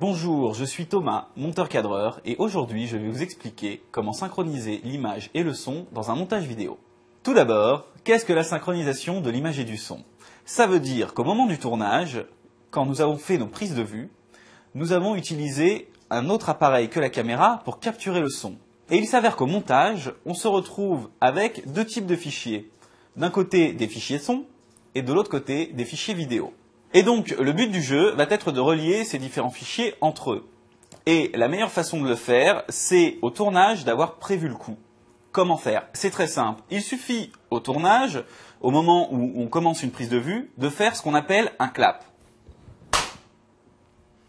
Bonjour, je suis Thomas, monteur-cadreur, et aujourd'hui je vais vous expliquer comment synchroniser l'image et le son dans un montage vidéo. Tout d'abord, qu'est-ce que la synchronisation de l'image et du son? Ça veut dire qu'au moment du tournage, quand nous avons fait nos prises de vue, nous avons utilisé un autre appareil que la caméra pour capturer le son. Et il s'avère qu'au montage, on se retrouve avec deux types de fichiers. D'un côté des fichiers son et de l'autre côté des fichiers vidéo. Et donc, le but du jeu va être de relier ces différents fichiers entre eux. Et la meilleure façon de le faire, c'est au tournage d'avoir prévu le coup. Comment faire? C'est très simple. Il suffit au tournage, au moment où on commence une prise de vue, de faire ce qu'on appelle un clap.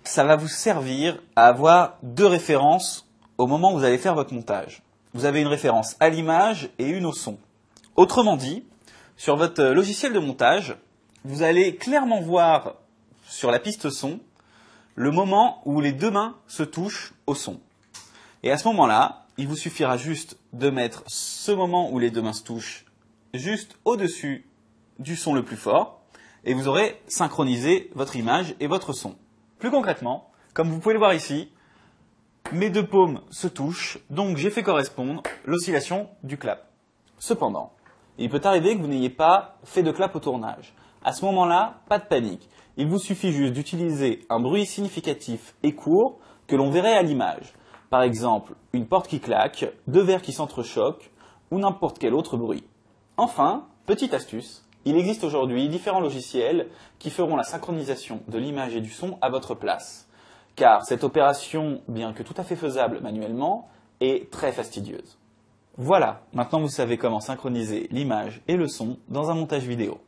Ça va vous servir à avoir deux références au moment où vous allez faire votre montage. Vous avez une référence à l'image et une au son. Autrement dit, sur votre logiciel de montage, vous allez clairement voir sur la piste son le moment où les deux mains se touchent au son. Et à ce moment-là, il vous suffira juste de mettre ce moment où les deux mains se touchent juste au-dessus du son le plus fort et vous aurez synchronisé votre image et votre son. Plus concrètement, comme vous pouvez le voir ici, mes deux paumes se touchent, donc j'ai fait correspondre l'oscillation du clap. Cependant, il peut arriver que vous n'ayez pas fait de clap au tournage. À ce moment-là, pas de panique. Il vous suffit juste d'utiliser un bruit significatif et court que l'on verrait à l'image. Par exemple, une porte qui claque, deux verres qui s'entrechoquent ou n'importe quel autre bruit. Enfin, petite astuce, il existe aujourd'hui différents logiciels qui feront la synchronisation de l'image et du son à votre place. Car cette opération, bien que tout à fait faisable manuellement, est très fastidieuse. Voilà, maintenant vous savez comment synchroniser l'image et le son dans un montage vidéo.